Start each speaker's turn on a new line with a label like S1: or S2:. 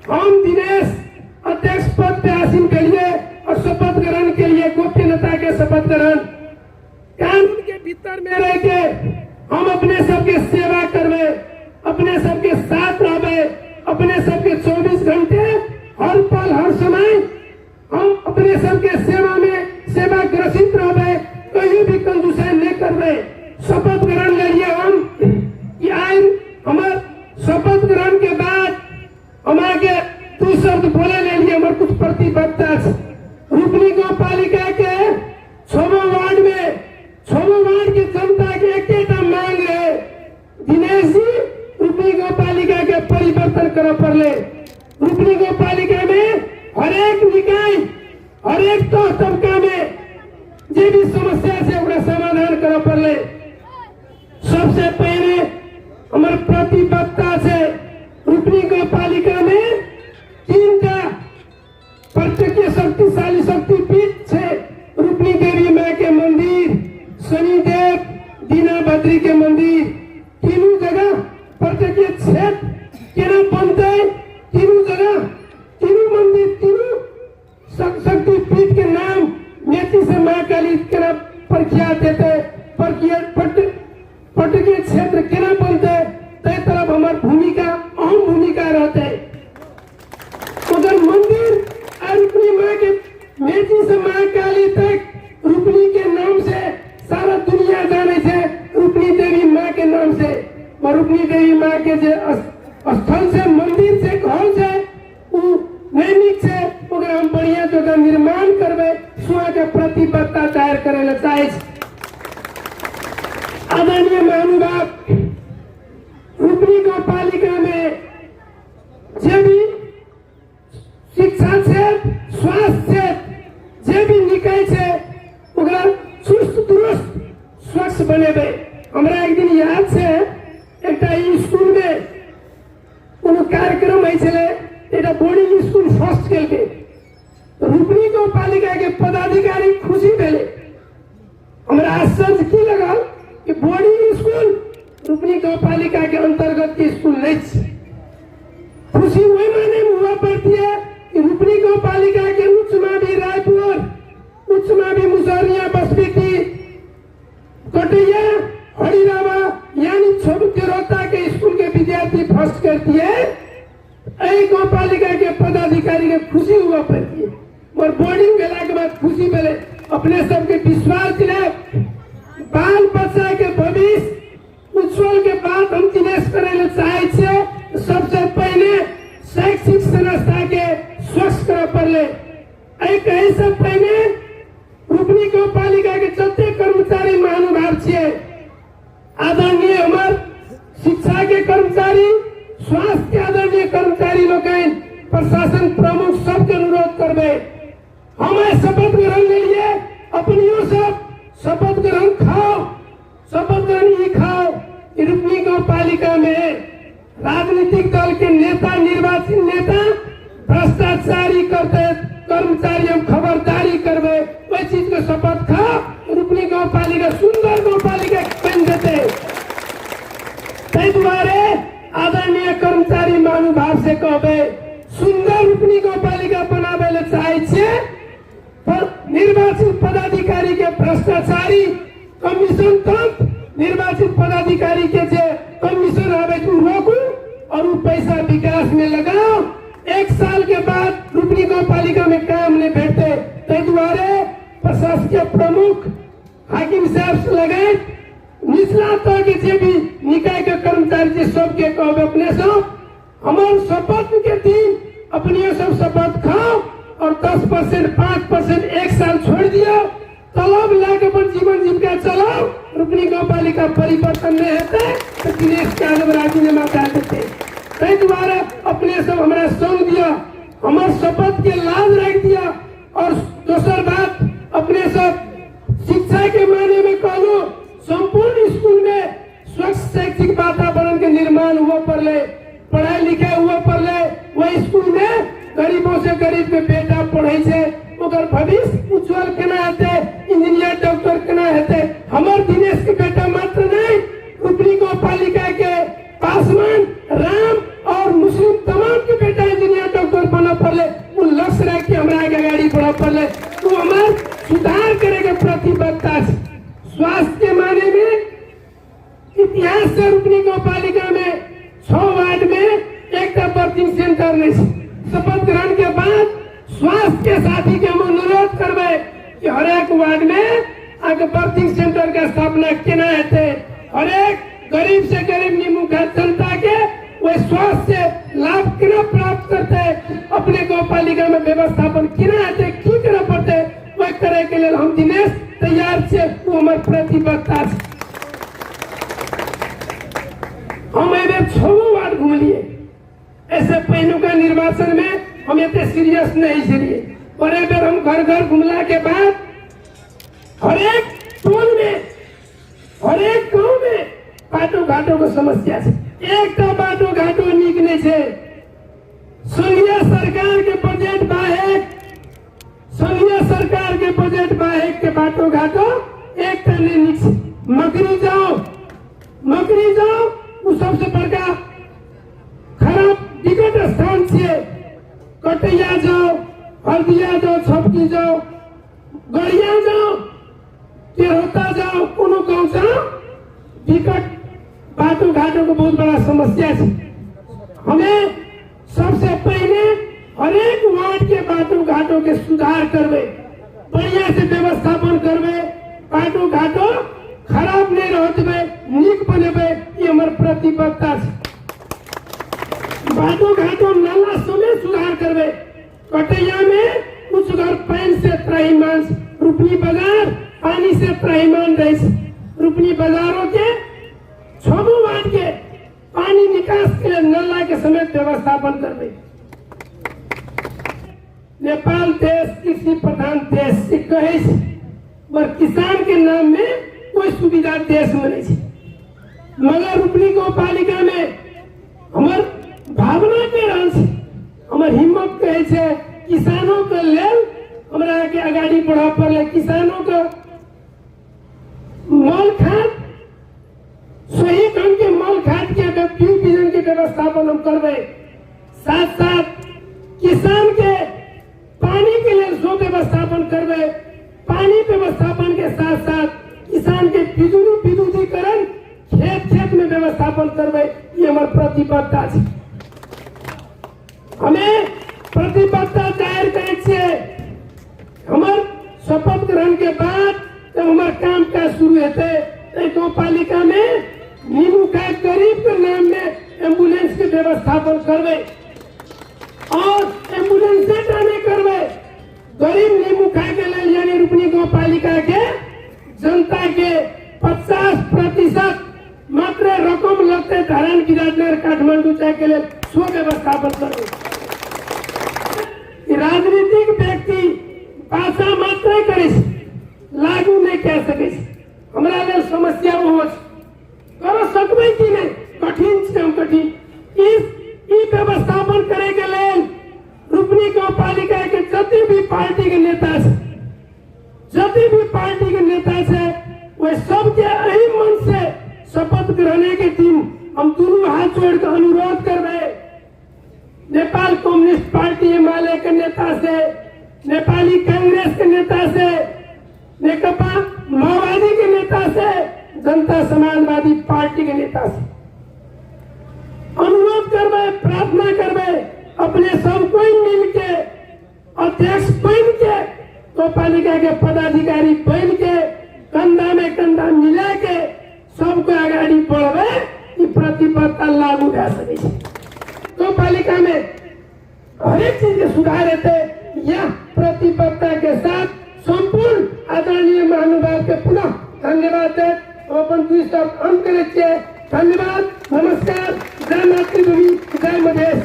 S1: हम दिनेश अध्यक्ष पद पे आसीन के लिए और शपथ ग्रहण के लिए गोपनीयता के शपथ ग्रहण कानून के भीतर में रह के हम अपने सबके सेवा करवे, अपने सबके साथ रहे, अपने सबके 24 घंटे हर पल हर समय हम अपने सबके सेवा में सेवा ग्रसित रहे, कहीं भी कंजूसाई नहीं करवे। शपथ ग्रहण ले लिए हम आए हमारे शपथ ग्रहण के बाद हमारे 2 शब्द बोले ले लिए हमारे कुछ प्रतिबद्धता रुकनी गांव पालिका के 6वां वार्ड में 6वां वार्ड की जनता के एक मांग है दिनेश जी रुकनी गांव पालिका के परिवर्तन करो पड़े। रुकनी गांव पालिका में हर एक निकाय हर एक तबका में जे भी समस्या से समाधान करो पड़े। सबसे पहले हमारे प्रतिबद्धता से रुकनी गांव पालिका में 3टा प्रत्यक्ष शक्तिशाली शक्तिपीठ से रुकनी देवी माँ के मंदिर, शनिदेव दीना बद्री के मंदिर, तीनों जगह प्रत्यक्ष क्षेत्र केना बनते, तीनों जगह तीनों मंदिर तीनों शक्तिपीठ के नाम मेथी से माँ काली केना प्रख्यात देते, प्रत्यक्ष क्षेत्र केना बनते, तय तरफ हमारी भूमिका अहम भूमिका रहते। उधर मंदिर रुकनी माँ के मेथी से माँ काली तक रुकनी के नाम से सारा दुनिया जाने से रुकनी देवी माँ के नाम से और रुकनी देवी माँ के जो स्थल से मंदिर से घर से नैमिक से अगर हम बढ़िया जगह निर्माण करवे सुहा के प्रतिबद्धता दायर करे चाहे। आदरणीय महानुभाव रुकनी गांव पालिका में जे भी शिक्षा क्षेत्र स्वास्थ्य क्षेत्र जे भी निकाय से चुस्त दुरुस्त स्वच्छ बनेबे। हमरा एक दिन याद से एक स्कूल में कोनो कार्यक्रम है बोर्डिंग स्कूल फर्स्ट के रुकनी गांव पालिका के पदाधिकारी खुशी भेले। हमरा आश्चर्य की लगा कि बोर्डिंग स्कूल रुकनी गांव पालिका के अंतर्गत के स्कूल नहीं। खुशी वही माने में हुआ पड़ती है कि रुकनी गांव पालिका के उच्च मावी रायपुर, उच्च मावी मुसहरिया, बसपीटी, कटैया, हरिरावा यानी छोटा के स्कूल के विद्यार्थी फर्स्ट करती है। गांव पालिका के पदाधिकारी के खुशी हुआ पड़ती है और बोर्डिंग भेला के बाद खुशी मिले। अपने सबके विश्वास दिला बाल बच्चा के भविष्य उज्जवल के बाद हम दिनेश करे चाहे सबसे पहले शैक्षिक संस्था के स्वच्छ कर पड़े। ऐसे पहले रुकनी गांव पालिका के जते कर्मचारी महानुभाव छे आदरणीय हमार शिक्षा के कर्मचारी, स्वास्थ्य के आदरणीय कर्मचारी लोग प्रशासन प्रमुख सबके अनुरोध करबे हमें शपथ ग्रहण के लिए अपनियों सब शपथ ग्रहण खाओ, शपथ ग्रहण ही खाओ। रुकनी गांव पालिका में राजनीतिक दल के नेता, निर्वाचित नेता भ्रष्टाचारी करते कर्मचारी हम खबरदारी करवे वही चीज के शपथ खाओ। रुकनी गांव पालिका सुंदर गांव पालिका बन देते। द्वारे आदरणीय कर्मचारी महानुभाव से कहबे सुंदर रुकनी गांव पालिका बनावे चाहे पर निर्वाचित पदाधिकारी के भ्रष्टाचारी कमीशन तंत्र निर्वाचित पदाधिकारी के जे कमीशन आवे रोकू और वो पैसा विकास में लगाओ। 1 साल के बाद रुकनी गांव पालिका में काम नहीं बैठते। द्वारे प्रशासकीय प्रमुख हाकिम साहब से लगे निचला तक के जे भी निकाय के कर्मचारी सबके कहबे अपने सब हमारे शपथ के दिन अपने सब शपथ खाओ और 10% 5% 1 साल छोड़ दिया तलब लाके अपन जीवन जीविका चलाओ। रुकनी गांव पालिका परिवर्तन नहीं होते तो दिनेश यादव राजीनामा कर देते। द्वारा अपने सब हमारा संग दिया, हमारे शपथ के लाज रख दिया। और दूसर बात अपने सब शिक्षा के मायने में कहलो संपूर्ण स्कूल में स्वच्छ शैक्षिक वातावरण के निर्माण हुआ पड़े, पढ़ाई लिखाई हुआ पड़े। वही स्कूल में गरीबों से गरीब के बेटा पढ़े से ओकर भविष्य उज्जवल केना हेते, इंजीनियर डॉक्टर केना हेते। हमारे दिनेश के बेटा मात्र नहीं रुकनी गांव पालिका के पासवान राम और मुस्लिम तमाम के बेटा इंजीनियर बर्थिंग सेंटर नहीं शपथ ग्रहण के बाद स्वास्थ्य के साथी के हम अनुरोध करबे कि हर एक वार्ड में आगे बर्थिंग सेंटर के स्थापना केना हेते। हर एक गरीब से गरीब निमुखा जनता के वह स्वास्थ्य से लाभ केना प्राप्त करते अपने गौ पालिका में व्यवस्थापन केना हेते की करना पड़ते वह करे के लिए हम दिनेश तैयार छे वो हमार प्रतिबद्धता छे। हम एबे 6 वार्ड घूमलिए ऐसे पहलू का निर्वाचन में हम इतने सीरियस नहीं छलिए और एक बार हम घर घर घूमला के बाद हर एक टोल में हर एक गांव में बाटो घाटो को समस्या है। एक तो बाटो घाटो निक नहीं छे संघीय सरकार के बजट बाहेक संघीय सरकार के बजट बाहेक के बाटो घाटो एक तो नहीं निक छे। मकरी जाओ वो सबसे बड़का खराब विकट स्थान छे। कटैया जाओ हल्दिया जाओ छपकी जाओ गड़िया जाओ केरोता जाओ कोनो गांव जाओ विकट बाटो घाटों को बहुत बड़ा समस्या है। हमें सबसे पहले हर एक वार्ड के बाटो घाटों के सुधार करवे बढ़िया से व्यवस्थापन करवे बाटो घाटो खराब नहीं रहते नीक बनेबे ये हमार प्रतिबद्धता है। बाटो घाटो नाला समय सुधार करवे कटैया में कुछ घर पानी से त्राहिमाम रुपनी बाजार पानी से त्राहिमाम रही रुपनी बाजारों के 6 वार्ड के पानी निकास के लिए नाला के समेत व्यवस्थापन करवे। नेपाल देश कृषि प्रधान देश से कहे पर किसान के नाम में कोई सुविधा देश में नहीं मगर रुपनी गौ पालिका में हमार भावना के रंग हमार हिम्मत कहे छे किसानों के लेल हमरा के आगाड़ी बढ़ा पड़े किसानों का मल खाद सही ढंग के मल खाद के बीजन के व्यवस्थापन हम करवे साथ साथ किसान के पानी के लिए जो व्यवस्थापन करवे पानी व्यवस्थापन के साथ साथ किसान के विद्युतीकरण खेत में व्यवस्थापन करवे ये हमार प्रतिबद्धता है। हमें प्रतिबद्धता जाहिर करे छे हमार शपथ ग्रहण के बाद जब हमार काम काज शुरू होते गौ पालिका में निमुखा गरीब के नाम में एम्बुलेंस के व्यवस्थापन करवे और एम्बुलेंस से जाने करवे गरीब निमुखा के लिए यानी रुपनी गौ पालिका के जनता के 50% मात्र रकम लगते धारण विराटनगर काठमांडू जाए के लिए स्व व्यवस्थापन करवे। राजनीतिक व्यक्ति भाषा मात्र करे लागू नहीं कह सके हमरा लेल समस्या हो कर सकबे कि नहीं कठिन से हम कठिन इस व्यवस्थापन करे के लेल रुपनी गौ पालिका के जति भी पार्टी के नेता से वे सबके यही मन से शपथ ग्रहण के दिन हम दोनों हाथ जोड़ कर अनुरोध करवे नेपाल कम्युनिस्ट पार्टी एमाले के नेता से नेपाली कांग्रेस के नेता से नेकपा माओवादी के नेता से जनता समाजवादी पार्टी के नेता से अनुरोध करवे प्रार्थना करवे अपने सब कोई मिल के अध्यक्ष बन के गौ पालिका के पदाधिकारी बन के कंधा में कंधा मिला के सबको आगाड़ी बढ़वे ये प्रतिबद्धता लागू कर सके। गौ पालिका में हर एक चीज के सुधार हेते यह प्रतिबद्धता के साथ संपूर्ण आदरणीय महानुभाव के पुनः धन्यवाद दे अपन दुई शब्द अंत करे। धन्यवाद, नमस्कार, जय मातृभूमि, जय मधेश।